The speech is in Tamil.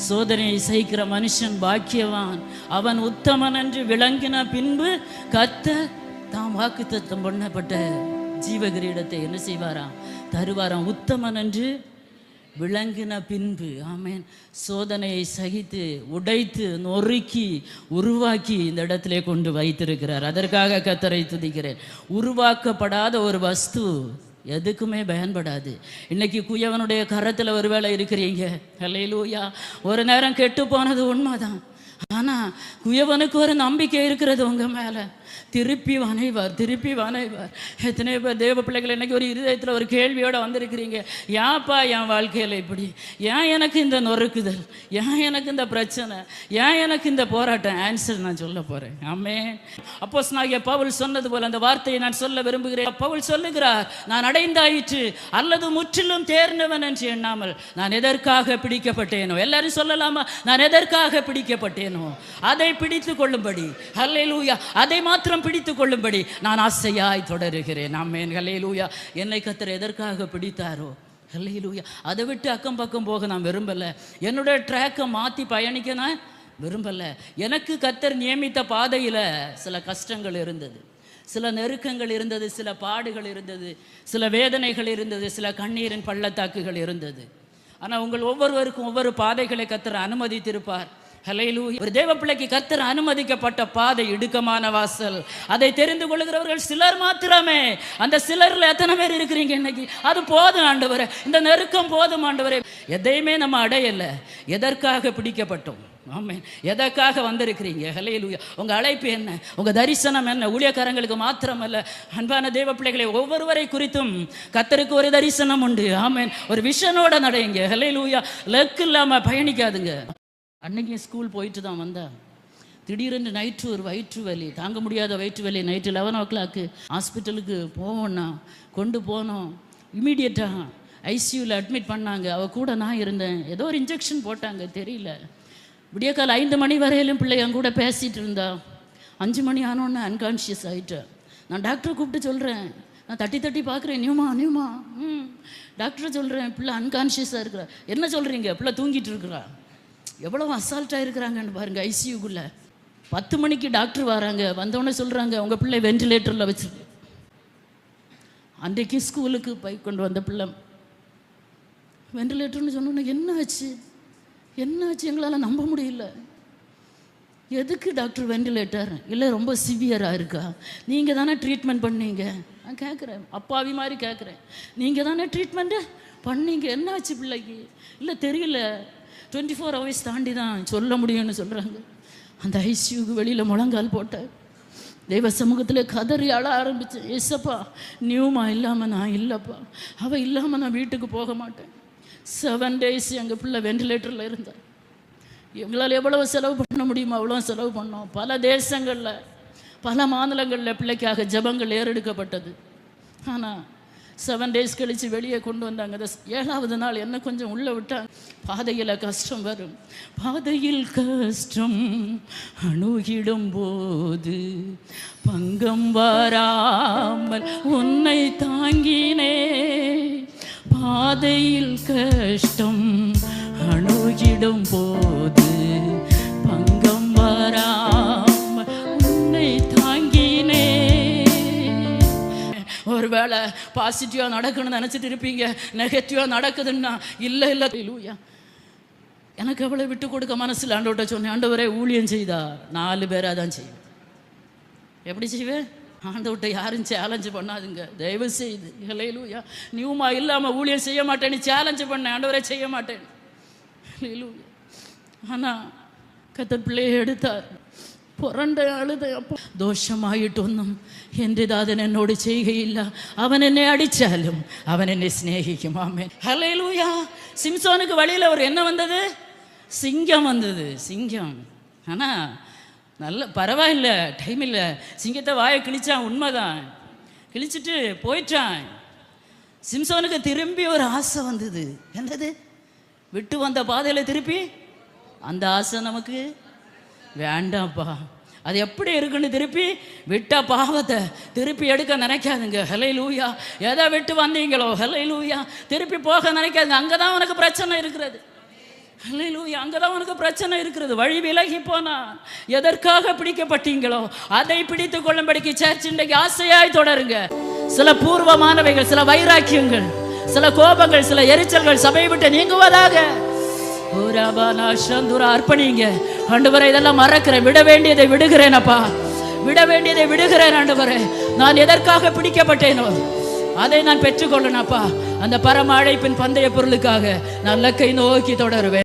சோதனையை சகிக்கிற மனுஷன் பாக்கியவான், அவன் உத்தமன் என்று விளங்கின பின்பு கர்த்தர் தாம் வாக்குத்தத்தம் பண்ணப்பட்ட ஜீவகிரீடத்தை என்ன செய்வாராம்? தருவாராம். உத்தமன் என்று விளங்கின பின்பு. ஆமேன். சோதனையை சகித்து உடைத்து நொறுக்கி உருவாக்கி இந்த இடத்திலே கொண்டு வைத்திருக்கிறார். அதற்காக கர்த்தரை துதிக்கிறேன். உருவாக்கப்படாத ஒரு வஸ்து எதுக்குமே பயன்படாது. இன்னைக்கு குயவனுடைய கரத்தில் ஒரு வேளை இருக்கிறீங்க. அல்லேலூயா. ஒரு நேரம் கெட்டு போனது உண்மைதான். ஆனால் குயவனுக்கு ஒரு நம்பிக்கை இருக்கிறது உங்கள் மேலே. திருப்பி வணைவார், திருப்பி வணைவார். எத்தனை பேர் தேவ பிள்ளைகள் இன்றைக்கி ஒரு இருதயத்தில் ஒரு கேள்வியோடு வந்திருக்கிறீங்க. ஏன்ப்பா என் வாழ்க்கையில் இப்படி? ஏன் எனக்கு இந்த நொறுக்குதல்? ஏன் எனக்கு இந்த பிரச்சனை? ஏன் எனக்கு இந்த போராட்டம்? ஆன்சர் நான் சொல்ல போகிறேன். ஆமென். அப்போஸ்தலனாகிய பவுல் சொன்னது போல் அந்த வார்த்தையை நான் சொல்ல விரும்புகிறேன். பவுல் சொல்லுகிறார், நான் அடைந்தாயிற்று அல்லது முற்றிலும் தேர்ந்தவன் என்று எண்ணாமல் நான் எதற்காக பிடிக்கப்பட்டேனோ. எல்லாரும் சொல்லலாமா? நான் எதற்காக பிடிக்கப்பட்டேனோ அதை பிடித்து கொள்ளும்படி, ஹல்லேலூயா, அதை மாத்திரம் பிடித்து கொள்ளும்படி நான் ஆசையாய் தொடருகிறேன். ஆமென். ஹல்லேலூயா. என்னை கர்த்தர் எதற்காக பிடித்தாரோ, ஹல்லேலூயா, அதை விட்டு அக்கம் பக்கம் போக நான் விரும்பலை. என்னுடைய ட்ராக்கை மாற்றி பயணிக்க நான் விரும்பலை. எனக்கு கர்த்தர் நியமித்த பாதையில் சில கஷ்டங்கள் இருந்தது, சில நெருக்கங்கள் இருந்தது, சில பாடுகள் இருந்தது, சில வேதனைகள் இருந்தது, சில கண்ணீரின் பள்ளத்தாக்குகள் இருந்தது. ஆனால் உங்கள் ஒவ்வொருவருக்கும் ஒவ்வொரு பாதைகளை கர்த்தர் அனுமதித்திருப்பார். ஹல்லேலூயா. ஒரு தேவ பிள்ளைக்கு கர்த்தர் அனுமதிக்கப்பட்ட பாதை இடுக்கமான வாசல். அதை தெரிந்து கொள்கிறவர்கள் சிலர் மாத்திரமே. அந்த சிலர்ல எத்தனை பேர் இருக்கிறீங்க இன்னைக்கு? அது போதும் ஆண்டவரே, இந்த நெருக்கம் போதும் ஆண்டவரே. எதையுமே நம்ம அடையலை. எதற்காக பிடிக்கப்பட்டோம்? ஆமென். எதற்காக வந்திருக்கிறீங்க? ஹல்லேலூயா. உங்கள் அழைப்பு என்ன? உங்கள் தரிசனம் என்ன? ஊழியக்காரங்களுக்கு மாத்திரமல்ல, அன்பான தேவ பிள்ளைகளை ஒவ்வொருவரை குறித்தும் கர்த்தருக்கு ஒரு தரிசனம் உண்டு. ஆமென். ஒரு விஷனோட நடைங்க. ஹல்லேலூயா. லக்கு இல்லாமல் பயணிக்காதுங்க. அன்னைக்கு ஸ்கூல் போயிட்டு தான் வந்தேன். திடீரென்று நைட்டு ஒரு வயிற்று வலி, தாங்க முடியாத வயிற்று வலி. நைட்டு 11 o'clock ஹாஸ்பிட்டலுக்கு போவோன்னா கொண்டு போனோம். இமீடியட்டாக ஐசியூவில் அட்மிட் பண்ணாங்க. அவள் கூட நான் இருந்தேன். ஏதோ ஒரு இன்ஜெக்ஷன் போட்டாங்க, தெரியல. விடியக்கால் 5 மணி வரையிலும் பிள்ளை என் கூட பேசிகிட்டு இருந்தா. 5 மணி ஆனோன்னு அன்கான்ஷியஸ் ஆகிட்டேன். நான் டாக்டரை கூப்பிட்டு சொல்கிறேன், நான் தட்டி தட்டி பார்க்குறேன், நியூமா டாக்டரை சொல்கிறேன், பிள்ளை அன்கான்ஷியஸாக இருக்கிறா. என்ன சொல்கிறீங்க? பிள்ளை தூங்கிட்டு இருக்கிறா. எவ்வளோ அசால்ட்டாக இருக்கிறாங்கன்னு பாருங்கள். ஐசியூக்குள்ளே 10 மணிக்கு டாக்டர் வராங்க. வந்தோடனே சொல்கிறாங்க, உங்கள் பிள்ளை வென்டிலேட்டரில் வச்சுருக்கு. அன்றைக்கு ஸ்கூலுக்கு போய் கொண்டு வந்த பிள்ளை வென்டிலேட்டர்னு சொன்னோன்னே என்ன ஆச்சு எங்களால் நம்ப முடியல. எதுக்கு டாக்டர் வென்டிலேட்டர்? இல்லை ரொம்ப சிவியராக இருக்கா? நீங்கள் தானே ட்ரீட்மெண்ட் பண்ணீங்க. நான் கேட்குறேன், அப்பாவி மாதிரி கேட்குறேன், நீங்கள் தானே ட்ரீட்மெண்ட்டு பண்ணீங்க, என்ன ஆச்சு பிள்ளைக்கு? இல்லை தெரியல, 24 hours தாண்டி தான் சொல்ல முடியும்னு சொல்கிறாங்க. அந்த ஐசியூக்கு வெளியில் முழங்கால் போட்டார். தெய்வ சமூகத்தில் கதறி அழ ஆரம்பித்தேன். ஏசப்பா, நியூமா இல்லாமல் நான் இல்லைப்பா, அவள் இல்லாமல் நான் வீட்டுக்கு போக மாட்டேன். 7 days எங்கள் பிள்ளை வென்டிலேட்டரில் இருந்தார். எங்களால் எவ்வளோ செலவு பண்ண முடியுமோ அவ்வளோ செலவு பண்ணோம். பல தேசங்களில், பல மாநிலங்களில் பிள்ளைக்காக ஜெபங்கள் ஏறெடுக்கப்பட்டது. ஆனால் 7 days கழித்து வெளியே கொண்டு வந்தாங்க. 7வது நாள் என்ன கொஞ்சம் உள்ளே விட்டாங்க. பாதையில் கஷ்டம் வரும், பாதையில் கஷ்டம் அணுகிடும் போது பங்கம் வராமல் உன்னை தாங்கினே. பாதையில் கஷ்டம் அணுகிடும் போது பங்கம் வராமல் உன்னை தாங்கினே. ஒருவேளை பாசிட்டிவாக நடக்கணும்னு நினச்சிட்டு இருப்பீங்க, நெகட்டிவாக நடக்குதுன்னா இல்லை லூயா. எனக்கு எவ்வளோ விட்டு கொடுக்க மனசில் ஆண்டவர்கிட்ட சொன்னேன், ஆண்டவரே ஊழியம் செய்தா 4 பேராக தான் செய்வேன். எப்படி செய்வேன்? ஆண்டவர்கிட்ட யாரும் சேலஞ்சு பண்ணாதுங்க, தயவு செய்து. ஹல்லேலூயா. நியூமா இல்லாமல் ஊழியம் செய்ய மாட்டேன்னு சேலஞ்சு பண்ணேன், ஆண்டவரே செய்ய மாட்டேன். ஹல்லேலூயா. ஆனால் கர்த்தர் பிள்ளையை எடுத்தார். പുറണ്ട അഴുത ദോഷമായിട്ടൊന്നും എൻ്റെ ദാതൻ എന്നോട് ചെയ്യുകയില്ല. അവൻ എന്നെ അടിച്ചാലും അവൻ എന്നെ സ്നേഹിക്കും. ആമേൻ. ഹല്ലേലൂயா. சிம்சோனுக்கு வழியில் ஒரு என்ன வந்தது? சிங்கம் வந்தது. சிங்கம். ஆனால் நல்ல பரவாயில்ல, டைம் இல்லை. சிங்கத்தை வாயை கிழிச்சான், உண்மைதான், கிழிச்சிட்டு போயிட்டான். சிம்சோனுக்கு திரும்பி ஒரு ஆசை வந்தது. என்னது? விட்டு வந்த பாதையில் திருப்பி. அந்த ஆசை நமக்கு வேண்டாம்ப்பா. அது எப்படி இருக்குன்னு திருப்பி விட்ட பாவத்தை திருப்பி எடுக்க நினைக்காதுங்க. ஹல்லேலூயா. எதை விட்டு வந்தீங்களோ, ஹல்லேலூயா, திருப்பி போக நினைக்காதுங்க. அங்கே தான் உனக்கு பிரச்சனை இருக்கிறது. அல்லேலூயா. அங்கதான் உனக்கு பிரச்சனை இருக்கிறது. வழி விலகி போனா எதற்காக பிடிக்கப்பட்டீங்களோ அதை பிடித்து கொள்ளும்படிக்கு சர்ச் இன்றைக்கு ஆசையாய் தொடருங்க. சில பூர்வமானவைகள், சில வைராக்கியங்கள், சில கோபங்கள், சில எரிச்சல்கள் சபையை விட்டு நீங்குவதாக. அர்ப்பணிங்க. ஆண்டவரே, இதெல்லாம் மறக்கிறேன், விட வேண்டியதை விடுகிறேன் அப்பா, விட வேண்டியதை விடுகிறேன் ஆண்டவரே. நான் எதற்காக பிடிக்கப்பட்டேனோ அதை நான் பெற்றுக்கொள்ளணும் அப்பா. அந்த பரம அழைப்பின் பந்தய பொருளுக்காக நான் இலக்கை நோக்கி தொடருவேன்.